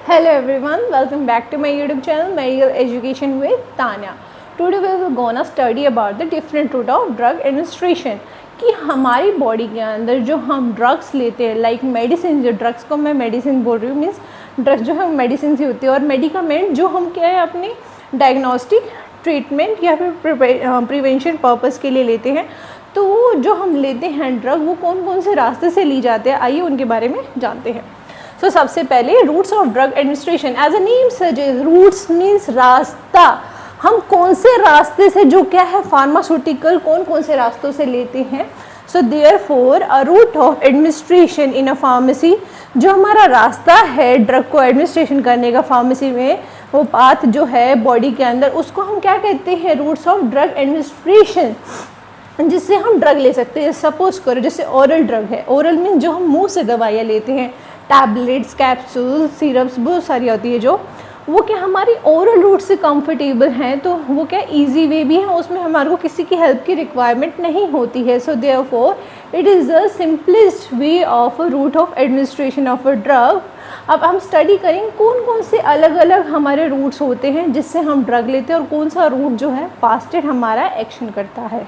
Hello everyone, welcome back to my YouTube channel Medical Education with Tanya. Today we will gonna study about the different route of drug administration कि हमारी body के अंदर जो हम drugs लेते हैं like medicine, जो drugs को मैं मेडिसिन बोल रही हूँ मीन्स ड्रग्स जो है मेडिसिन ही होती है और मेडिकामेंट जो हम क्या है अपनी डायग्नोस्टिक ट्रीटमेंट या फिर प्रिवेंशन पर्पस के लिए लेते हैं। तो जो हम लेते हैं ड्रग वो कौन कौन से रास्ते से ली जाते हैं, आइए उनके बारे में जानते हैं। सो सबसे पहले routes of drug administration. As a name suggest, routes means रास्ता। हम कौन से रास्ते से जो क्या है फार्मास्यूटिकल कौन कौन से रास्तों से लेते हैं। So therefore a route of administration in a pharmacy, जो हमारा रास्ता है ड्रग को एडमिनिस्ट्रेशन करने का फार्मेसी में, वो पाथ जो है बॉडी के अंदर, उसको हम क्या कहते हैं, रूट्स ऑफ ड्रग एडमिनिस्ट्रेशन, जिससे हम ड्रग ले सकते हैं। सपोज करो जैसे ओरल ड्रग है, ओरल मीन जो हम मुंह से दवाइयाँ लेते हैं, टैबलेट्स, कैप्सूल, सिरप्स बहुत सारी होती है जो वो क्या हमारी ओरल रूट से कंफर्टेबल हैं, तो वो क्या इजी वे भी है, उसमें हमारे को किसी की हेल्प की रिक्वायरमेंट नहीं होती है। So therefore it is the simplest way of route of administration of a drug. अब हम स्टडी करेंगे कौन कौन से अलग अलग हमारे रूट्स होते हैं जिससे हम ड्रग लेते हैं और कौन सा रूट जो है फास्टेड हमारा एक्शन करता है।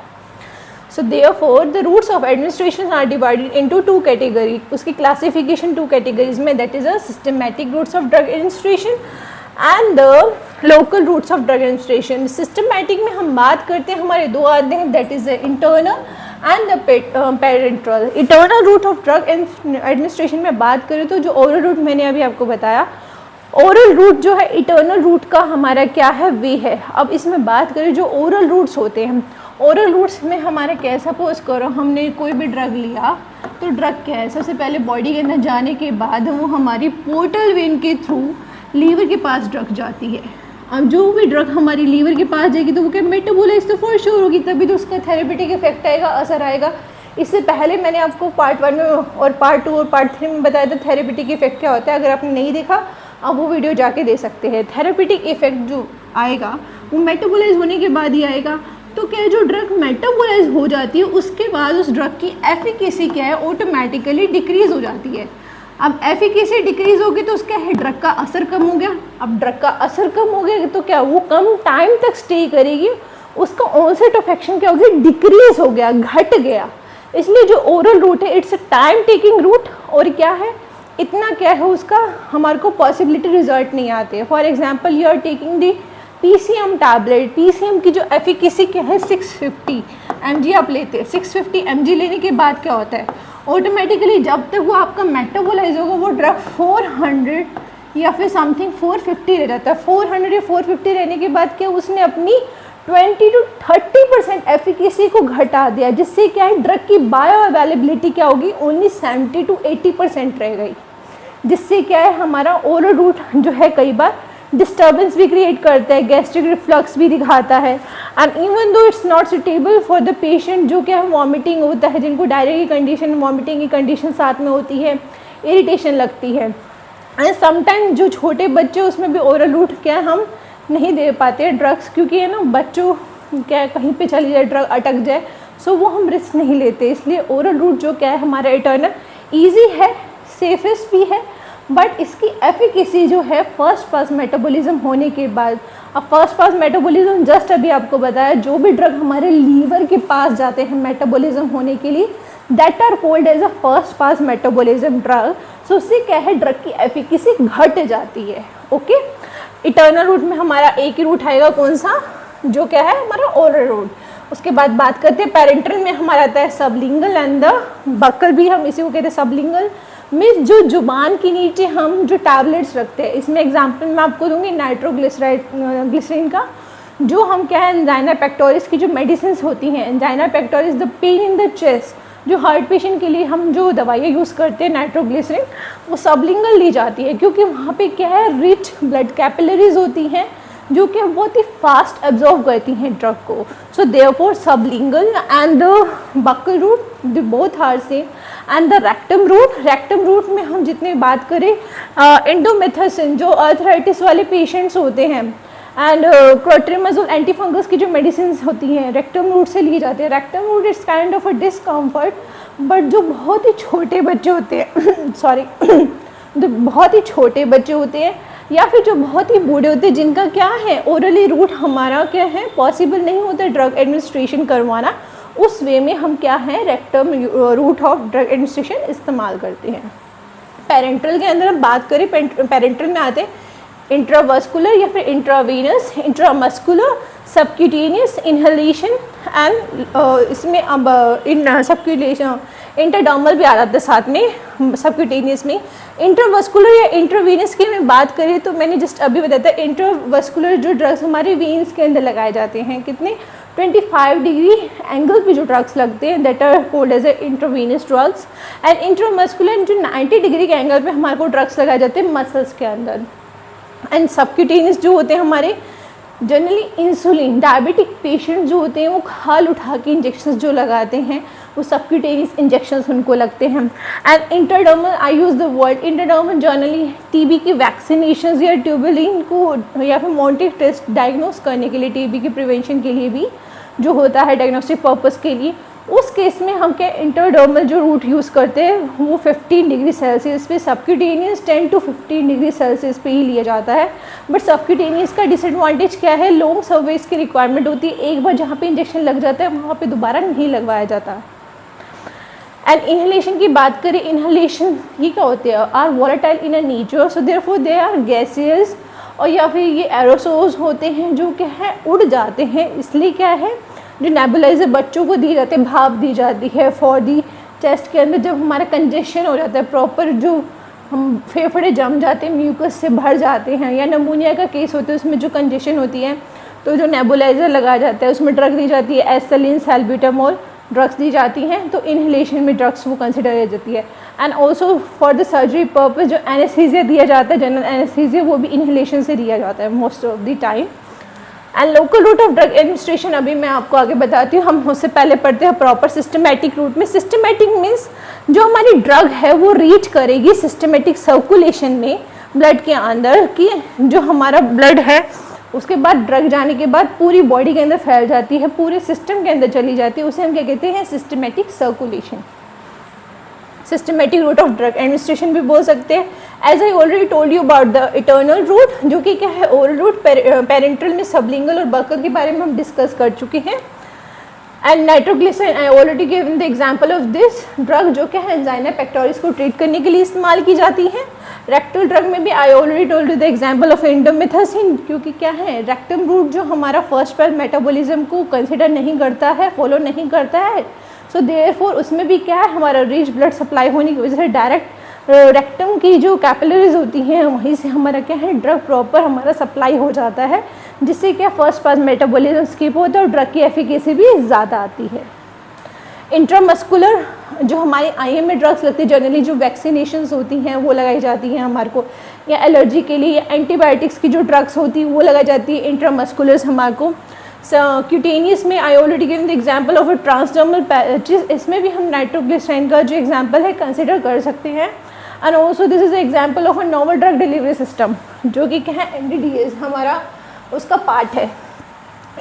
So therefore the routes of administration are divided into two categories. उसकी classification two categories में, that is a systematic routes of drug administration and the local routes of drug administration. Systematic में हम बात करते हैं, हमारे दो आते हैं, that is the internal and the parenteral. Internal route of drug administration में बात करें तो जो oral route मैंने अभी आपको बताया, ओरल रूट जो है इटर्नल रूट का हमारा क्या है वे है। अब इसमें बात करें जो ओरल रूट्स होते हैं, ओरल रूट्स में हमारे क्या है, सपोज करो हमने कोई भी ड्रग लिया तो ड्रग क्या है, सबसे पहले बॉडी के अंदर जाने के बाद वो हमारी पोर्टल वेन के थ्रू लीवर के पास ड्रग जाती है। अब जो भी ड्रग हमारी लीवर के पास जाएगी तो वो क्या मेटाबोलाइज तो फॉर श्योर होगी, तभी तो उसका थेरेपेटिक इफेक्ट आएगा, असर आएगा। इससे पहले मैंने आपको पार्ट 1 में और पार्ट 2 और पार्ट 3 में बताया था थेरेपेटिक इफेक्ट क्या होता है। अगर आपने नहीं देखा आप वो वीडियो जाके दे सकते हैं। थेरेपेटिक इफेक्ट जो आएगा वो मेटाबोलाइज होने के बाद ही आएगा। तो क्या जो ड्रग मेटाबोलाइज हो जाती है उसके बाद उस ड्रग की एफिकेसी क्या है, ऑटोमेटिकली डिक्रीज़ हो जाती है। अब एफिकेसी डिक्रीज़ होगी तो उसका है ड्रग का असर कम हो गया। अब ड्रग का असर कम हो गया तो क्या वो कम टाइम तक स्टे करेगी, उसका ऑनसेट ऑफ एक्शन क्या होगी, डिक्रीज़ हो गया, घट गया। इसलिए जो ओरल रूट है it's a time taking route और क्या है इतना क्या है उसका हमारे को पॉसिबिलिटी रिजल्ट नहीं आते। For example you are taking the PCM tablet, PCM की जो एफिकेसी क्या है 650 mg आप लेते हैं। 650 mg लेने के बाद क्या होता है, ऑटोमेटिकली जब तक वो आपका मेटाबोलाइज होगा वो ड्रग 400 या फिर समथिंग 450 रह जाता है। 400 या 450 रहने के बाद क्या उसने अपनी 20 to 30% एफिकेसी को घटा दिया, जिससे क्या है ड्रग की बायो अवेलेबिलिटी क्या होगी, ओनली 70 to 80% रह गई, जिससे क्या है हमारा ओरल रूट जो है कई बार डिस्टर्बेंस भी क्रिएट करता है, गैस्ट्रिक रिफ्लक्स भी दिखाता है। And even though it's not suitable for the patient, जो क्या है वॉमिटिंग होता है, जिनको डायरिया की कंडीशन, वॉमिटिंग की कंडीशन साथ में होती है, इरिटेशन लगती है। एंड समटाइम जो छोटे बच्चे उसमें भी ओरल रूट क्या है हम नहीं दे पाते ड्रग्स, क्योंकि है ना बच्चों क्या है कहीं पे चली जाए ड्रग अटक जाए, सो वो हम रिस्क नहीं लेते। इसलिए ओरल रूट जो क्या है हमारा इटर्नल ईजी है, सेफेस्ट भी है, बट इसकी एफिकेसी जो है फर्स्ट पास मेटाबॉलिज्म होने के बाद। अब फर्स्ट पास मेटाबॉलिज्म जस्ट अभी आपको बताया, जो भी ड्रग हमारे लीवर के पास जाते हैं मेटाबॉलिज्म होने के लिए, that are called as a first pass metabolism drug. So उससे क्या है ड्रग की एफिकेसी घट जाती है। ओके, इटर्नल रूट में हमारा एक ही रूट आएगा, कौन सा, जो क्या है हमारा ओरल रूट। उसके बाद बात करते हैं पैरेंटल में हमारा आता है सबलिंगल एंड द बक्कल, भी हम इसी को कहते हैं सबलिंगल मीन्स जो जुबान के नीचे हम जो टैबलेट्स रखते हैं। इसमें एग्जांपल मैं आपको दूंगी नाइट्रोग्लिसरीन का, जो हम क्या है एंजाइना पेक्टोरिस की जो मेडिसिन होती हैं, angina pectoris the pain in the chest, जो हार्ट पेशेंट के लिए हम जो दवाइयाँ यूज़ करते हैं नाइट्रोग्लिसरीन, वो सबलिंगल ली जाती है, क्योंकि वहाँ पे क्या है रिच ब्लड कैपिलरीज होती हैं जो कि बहुत ही फास्ट एब्जॉर्व करती हैं ड्रग को। So therefore sublingual and the buccal route the both are same. And the rectum route में हम जितने बात करें इंडोमेथासिन जो आर्थराइटिस वाले पेशेंट्स होते हैं, एंड क्लोट्रिमाजोल एंटीफंगस की जो मेडिसिन होती हैं रेक्टम रूट से लिए जाते हैं। Rectum route is kind of a discomfort, but जो बहुत ही छोटे बच्चे होते हैं सॉरी जो बहुत ही छोटे बच्चे होते हैं या फिर जो बहुत ही बूढ़े होते हैं जिनका क्या है ओरली रूट हमारा क्या है पॉसिबल नहीं होता ड्रग एडमिनिस्ट्रेशन करवाना, उस वे में हम क्या है rectum route of drug administration इस्तेमाल करते हैं। पेरेंट्रल के अंदर हम बात करें, पेरेंट्रल में आते हैं इंट्रावस्कुलर या फिर intravenous, intramuscular, subcutaneous, inhalation and इसमें अब इन सबक्यूलेशन इंटरडर्मल भी आ जाता है साथ में सबक्यूटेनियस में। इंट्रावस्कुलर या इंट्रावीनस की मैं बात करें तो मैंने जस्ट अभी बताया था इंट्रावस्कुलर जो ड्रग्स हमारे वेन्स के अंदर लगाए जाते हैं, कितने 25 डिग्री एंगल पे जो ड्रग्स लगते हैं that are called as a intravenous drugs. And intramuscular जो 90 डिग्री के एंगल पे हमारे को ड्रग्स लगाए जाते हैं मसल्स के अंदर। एंड सबक्यूटेनियस जो होते हैं हमारे जनरली इंसुलिन डायबिटिक पेशेंट जो होते हैं वो खाल उठा के इंजेक्शंस जो लगाते हैं वो सबक्यूटेनियस इंजेक्शंस उनको लगते हैं। And intradermal, I use the word intradermal, generally TB की वैक्सीनेशन या ट्यूबुलिन को या फिर मॉन्टी टेस्ट डायग्नोस करने के लिए, टीबी की प्रिवेंशन के लिए भी जो होता है डायग्नोस्टिक पर्पस के लिए, उस केस में हम क्या इंटरडर्मल जो रूट यूज़ करते हैं वो 15 डिग्री सेल्सियस पे, सबक्यूटेनियस 10 to 15 डिग्री सेल्सियस पे ही लिया जाता है। बट सबक्यूटेनियस का डिसएडवांटेज क्या है, लॉन्ग सर्विस की रिक्वायरमेंट होती है, एक बार जहाँ पे इंजेक्शन लग जाता है वहाँ पे दोबारा नहीं लगवाया जाता। एंड इनहेलेशन की बात करें, इनहेलेशन ये क्या होते हैं, are volatile in a nature, so therefore they are gases, और या फिर ये एरोसोल्स होते हैं जो क्या है उड़ जाते हैं, इसलिए क्या है जो नेबुलाइजर बच्चों को दी जाती है, भाप दी जाती है फॉर दी चेस्ट के अंदर जब हमारा कंजेशन हो जाता है प्रॉपर, जो हम फेफड़े जम जाते हैं म्यूकस से भर जाते हैं, या नमूनिया का केस होता है उसमें जो कंजेशन होती है तो जो नेबुलाइजर लगाया जाता है उसमें ड्रग दी जाती है, एसलिन, सैल्ब्यूटामोल ड्रग्स दी जाती हैं, तो इनहेलेशन में ड्रग्स वो कंसिडर की जाती है। And also for the surgery purpose जो एनेस्थीसिया दिया जाता है, जनरल एनेस्थीसिया, वो भी इनहेलेशन से दिया जाता है most of the time. And local route of drug administration अभी मैं आपको आगे बताती हूँ, हम उससे पहले पढ़ते हैं प्रॉपर सिस्टमेटिक रूट में। सिस्टमेटिक मीन्स जो हमारी ड्रग है वो रीच करेगी सिस्टमेटिक सर्कुलेशन में ब्लड के अंदर, कि जो हमारा ब्लड है उसके बाद ड्रग जाने के बाद पूरी बॉडी के अंदर फैल जाती है, पूरे सिस्टम के अंदर चली जाती है, उसे हम क्या कहते हैं systematic circulation. Systematic route of drug administration भी बोल सकते हैं। As I already told you about the इटर्नल रूट, जो कि क्या है ओरल रूट, पेरेंट्रल में सबलिंगल और बकल के बारे में हम डिस्कस कर चुके हैं। And nitroglycerin, I already given the example of this drug, जो क्या है एंजाइना पेक्टोरिस को ट्रीट करने के लिए इस्तेमाल की जाती है। रेक्टल ड्रग में भी आई already told you the example of indomethacin, क्योंकि क्या है रेक्टम रूट जो हमारा फर्स्ट पास मेटाबॉलिज्म को कंसिडर नहीं करता है, फॉलो नहीं करता है, सो देयरफॉर उसमें भी क्या है हमारा रिच ब्लड सप्लाई होने की वजह से डायरेक्ट रेक्टम की जो कैपिलरीज होती हैं वहीं से हमारा क्या है ड्रग प्रॉपर हमारा सप्लाई हो जाता है, जिससे क्या फर्स्ट पास मेटाबॉलिज्म स्किप होता है और ड्रग की एफिकेसी भी ज़्यादा आती है। इंट्रामस्कुलर जो हमारे आईएम में ड्रग्स लगती है, जनरली जो वैक्सीनेशंस होती हैं वो लगाई जाती हैं हमारे को, या एलर्जी के लिए, या एंटीबायोटिक्स की जो ड्रग्स होती है वो लगाई जाती है इंट्रामस्कुलर्स हमारे को। क्यूटेनियस में आई already given the example of a transdermal patches, इसमें भी हम नाइट्रोग्लिसराइन का जो एग्जांपल है कंसिडर कर सकते हैं। And also this is example of a novel drug delivery system, जो कि क्या है एनडीडीएस हमारा उसका पार्ट है।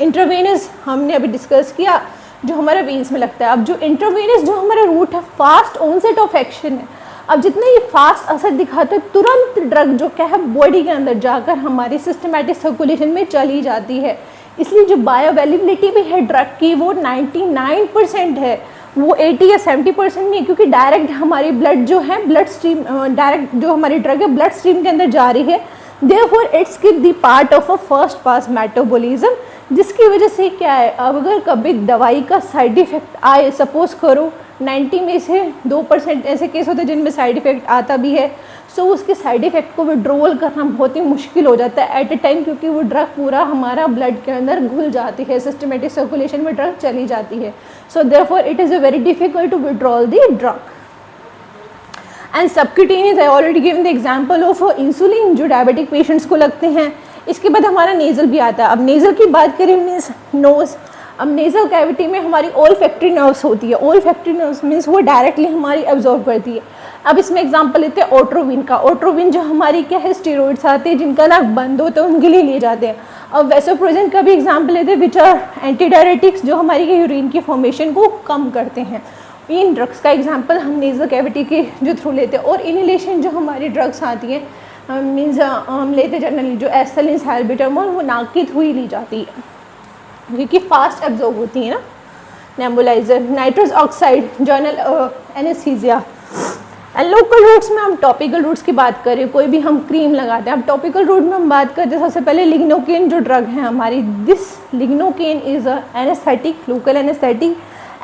इंट्रावेनस हमने अभी डिस्कस किया जो हमारा वेन्स में लगता है। अब जो इंट्रावेनस जो हमारा रूट है फास्ट ऑनसेट ऑफ एक्शन है, अब जितना ये फास्ट असर दिखाता है तुरंत ड्रग जो क्या है बॉडी के अंदर जाकर हमारी सिस्टमैटिक सर्कुलेशन में चली जाती है, इसलिए जो बायोअवेलेबिलिटी भी है ड्रग की वो 99% है, वो 80 या 70% नहीं है, क्योंकि डायरेक्ट हमारी ब्लड जो है ब्लड स्ट्रीम डायरेक्ट जो हमारी ड्रग है ब्लड स्ट्रीम के अंदर जा रही है, therefore it's give the part of a first pass metabolism, जिसकी वजह से क्या है अब अगर कभी दवाई का साइड इफ़ेक्ट आए, सपोज करो 90 में से 2% ऐसे केस होते हैं जिनमें साइड इफ़ेक्ट आता भी है, सो उसके साइड इफ़ेक्ट को विड्रॉल करना बहुत ही मुश्किल हो जाता है एट ए टाइम, क्योंकि वो ड्रग पूरा हमारा ब्लड के अंदर घुल जाती है, सिस्टमेटिक सर्कुलेशन में ड्रग चली जाती है, so therefore it is a very difficult to withdrawal the drug. And subcutaneous I already given the example of insulin जो डायबिटिक पेशेंट्स को लगते हैं। इसके बाद हमारा नेज़ल भी आता है। अब नेज़ल की बात करें मीन्स नोज़, अब नेज़ल कैविटी में हमारी ओल्फैक्टरी नर्व्स होती है, ओल्फैक्टरी नर्व्स मीन्स वो डायरेक्टली हमारी एब्जॉर्ब करती है। अब इसमें एग्जांपल लेते हैं ओट्रोविन का। ओट्रोविन जो हमारी क्या है स्टेरॉइड्स आते हैं जिनका नाक बंद होता है उनके लिए लिए जाते हैं। अब वेसोप्रेसिन का भी एग्जांपल लेते हैं विच आर एंटीडायरेटिक्स जो हमारी यूरिन की फॉर्मेशन को कम करते हैं। इन ड्रग्स का एग्जांपल हम नेज़ल कैविटी के जो थ्रू लेते हैं। और इनहेलेशन जो हमारी ड्रग्स आती हैं मीन्स हम लेते जनरली जो एस्टेलिन सैल्ब्यूटामोल वो नाक के थ्रू ही ली जाती है क्योंकि फास्ट एब्जॉर्ब होती है ना। Nebuliser, nitrous oxide, journal anaesthesia. And local routes में हम टॉपिकल रूट्स की बात करें, कोई भी हम क्रीम लगाते हैं। अब टॉपिकल रूट में हम बात करते हैं सबसे पहले लिग्नोकेन जो ड्रग है हमारी, this lignocaine is a anaesthetic, local anaesthetic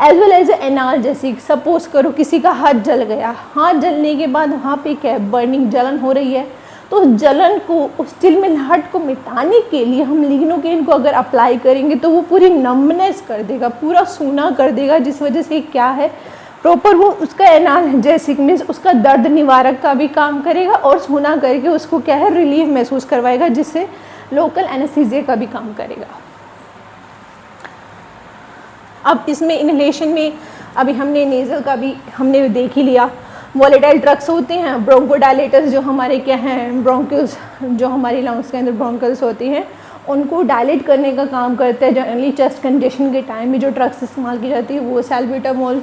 as well as analgesic. Suppose करो किसी का हाथ जल गया, हाथ जलने के बाद वहाँ पे क्या है, बर्निंग, जलन हो रही है, तो उस जलन को, उस चिलमिलाहट को मिटाने के लिए हम लिग्नोकेन को अगर अप्लाई करेंगे तो वो पूरी नम्बनेस कर देगा, पूरा सूना कर देगा, जिस वजह से क्या है प्रॉपर वो उसका एनाल्जेसिक मीन्स उसका दर्द निवारक का भी काम करेगा और सूना करके उसको क्या है रिलीफ महसूस करवाएगा, जिससे लोकल एनेस्थीसिया का भी काम करेगा। अब इसमें इनहेलेशन में अभी हमने नेज़ल का भी हमने देख ही लिया। वॉलेटाइल ड्रग्स होते हैं, ब्रोंकोडायलेटर्स जो हमारे क्या हैं, ब्रोंक्यूल्स जो हमारी लंग्स के अंदर ब्रोंकल्स होती हैं उनको डायलेट करने का काम करते हैं। जनरली चेस्ट कंजेशन के टाइम में जो ड्रग्स इस्तेमाल की जाती है वो salbutamol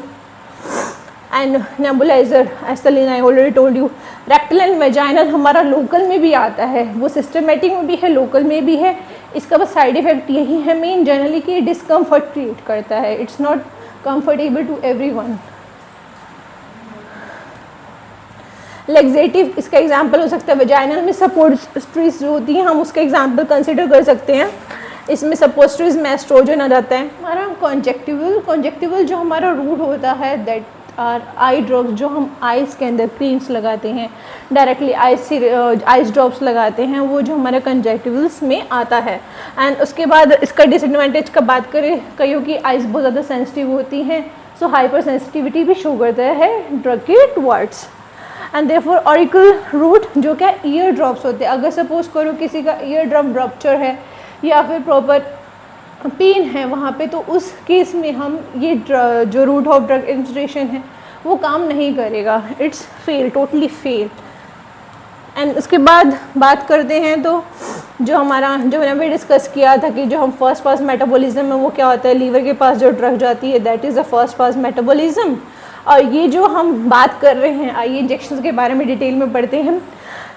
and nebuliser, Asthalin I already told you. Rectal and vaginal हमारा लोकल में भी आता है, वो सिस्टमेटिक में भी है, लोकल में भी है। इसका बस साइड इफ़ेक्ट यही है मेन जनरली कि डिस्कम्फर्ट क्रिएट करता है, it's not comfortable to everyone. Laxative इसका एग्जाम्पल हो सकता है, वेजाइनल में सपोजिटरीज जो होती हैं हम उसका एग्जाम्पल कंसिडर कर सकते हैं। इसमें सपोजिटरीज में एस्ट्रोजन आ जाता है। हमारा कॉन्जेक्टिवल जो हमारा रूट होता है दैट आर आई ड्रॉप्स, जो हम आइज़ के अंदर क्रीम्स लगाते हैं, डायरेक्टली आइस ड्रॉप्स लगाते हैं, वो जो हमारे कंजेक्टिवल्स में आता है। एंड उसके बाद इसका डिसएडवांटेज का बात करें, कईयों की आइज़ बहुत ज़्यादा सेंसिटिव होती हैं, सो हाइपर सेंसिटिविटी भी शो करता है ड्रग के towards. And therefore auricle route जो क्या ईयर ड्रॉप्स होते हैं, अगर सपोज करो किसी का ईयर ड्रम रप्चर है या फिर प्रॉपर पेन है वहाँ पे, तो उस केस में हम ये जो रूट ऑफ ड्रग एडमिनिस्ट्रेशन है वो काम नहीं करेगा, it's fail, totally fail. And उसके बाद बात करते हैं तो जो हमारा जो मैंने अभी डिस्कस किया था कि जो हम फर्स्ट पास मेटाबॉलिज्म में वो क्या होता है, लीवर के पास जो ड्रग जाती है that is the first pass metabolism. और ये जो हम बात कर रहे हैं, आइए इंजेक्शन के बारे में डिटेल में पढ़ते हैं।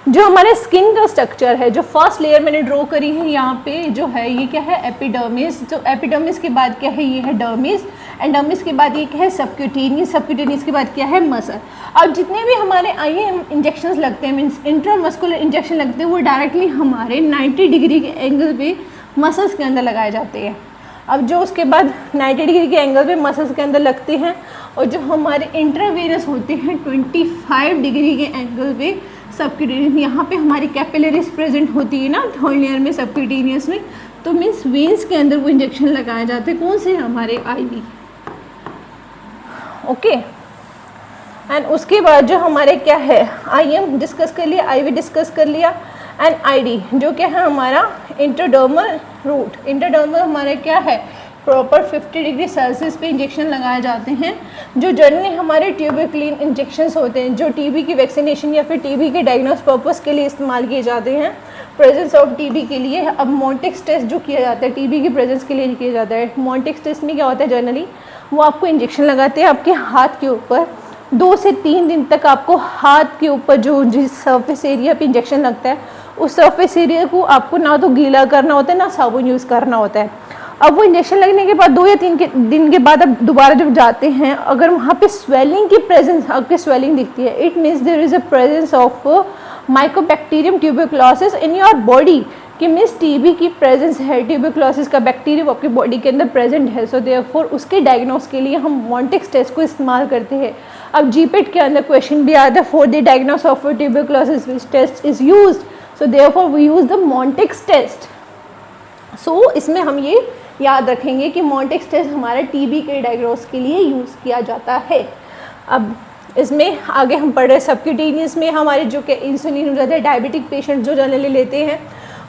जो हमारे स्किन का स्ट्रक्चर है, जो फर्स्ट लेयर मैंने ड्रॉ करी है यहाँ पे जो है ये क्या है, एपिडर्मिस। जो एपिडर्मिस के बाद क्या है, ये है डर्मिस। एंड डर्मिस के बाद ये क्या है, सबक्यूटेनियस। सबक्यूटेनियस के बाद क्या है, मसल। अब जितने भी हमारे आईएम इंजेक्शंस लगते हैं मीन्स इंट्रामस्कुलर इंजेक्शन लगते हैं वो डायरेक्टली हमारे 90 डिग्री के एंगल पे मसल्स के अंदर लगाए जाते हैं। अब जो उसके बाद 90 डिग्री के एंगल पे मसल्स के अंदर लगते हैं और जो हमारे इंट्रावेनस होते हैं 25 डिग्री के एंगल पे सबक्यूटेनियस, यहाँ पे हमारी कैपिलरीज प्रेजेंट होती है ना थर्ड लेयर में सबक्यूटेनियस में, तो मीन्स वेन्स के अंदर वो इंजेक्शन लगाए जाते हैं। कौन से, हमारे आईवी। ओके एंड उसके बाद जो हमारे क्या है, आईएम डिस्कस कर लिया, आईवी डिस्कस कर लिया। एंड आईडी जो क्या है हमारा इंटरडर्मल रूट। इंटरडर्मल हमारा क्या है, प्रॉपर 50 डिग्री सेल्सियस पे इंजेक्शन लगाए जाते हैं, जो जनरली हमारे ट्यूबरक्लिन इंजेक्शंस होते हैं, जो टीबी की वैक्सीनेशन या फिर टीबी के डायग्नोस पर्पस के लिए इस्तेमाल किए जाते हैं, प्रेजेंस ऑफ टीबी के लिए। अब मॉन्टेक्स टेस्ट जो किया जाता है टीबी की प्रेजेंस के लिए किया जाता है। मॉन्टेक्स टेस्ट में क्या होता है, जनरली वो आपको इंजेक्शन लगाते हैं आपके हाथ के ऊपर, 2 से 3 दिन तक आपको हाथ के ऊपर जो जिस सरफेस एरिया पे इंजेक्शन लगता है उस सरफेस एरिया को आपको ना तो गीला करना होता है ना साबुन यूज़ करना होता है। अब वो इंजेक्शन लगने के बाद 2 या 3 दिन के बाद अब दोबारा जब जाते हैं, अगर वहाँ पे स्वेलिंग की प्रेजेंस, आपकी स्वेलिंग दिखती है, it means there is a presence of mycobacterium tuberculosis in your body, कि मीन्स टीबी की प्रेजेंस है, ट्यूबरक्लोसिस का बैक्टीरिया आपकी बॉडी के अंदर प्रेजेंट है। सो देयरफॉर उसके डायग्नोस के लिए हम मॉन्टेक्स टेस्ट को इस्तेमाल करते हैं। अब जीपेट के अंदर क्वेश्चन भी आता है, for the diagnosis of tuberculosis which test is used, so therefore we use the Mantoux test. सो इसमें हम ये याद रखेंगे कि मॉन्टेक्स टेस्ट हमारा टीबी के डायग्नोस के लिए यूज़ किया जाता है। अब इसमें आगे हम पढ़ रहे हैं सबक्यूटेनियस में हमारे जो कि इंसुलिन हो जाता है, डायबिटिक पेशेंट जो जनरली लेते हैं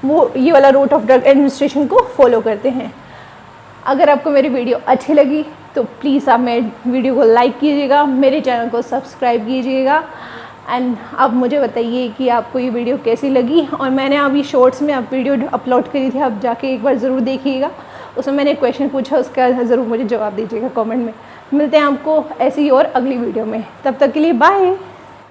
वो ये वाला रूट ऑफ ड्रग एडमिनिस्ट्रेशन को फॉलो करते हैं। अगर आपको मेरी वीडियो अच्छी लगी तो प्लीज़ आप मेरे वीडियो को लाइक कीजिएगा, मेरे चैनल को सब्सक्राइब कीजिएगा। एंड आप मुझे बताइए कि आपको ये वीडियो कैसी लगी। और मैंने अभी शॉर्ट्स में आप वीडियो अपलोड करी थी, आप जाके एक बार ज़रूर देखिएगा, उसमें मैंने एक क्वेश्चन पूछा, उसका ज़रूर मुझे जवाब दीजिएगा कमेंट में। मिलते हैं आपको ऐसी और अगली वीडियो में, तब तक के लिए बाय।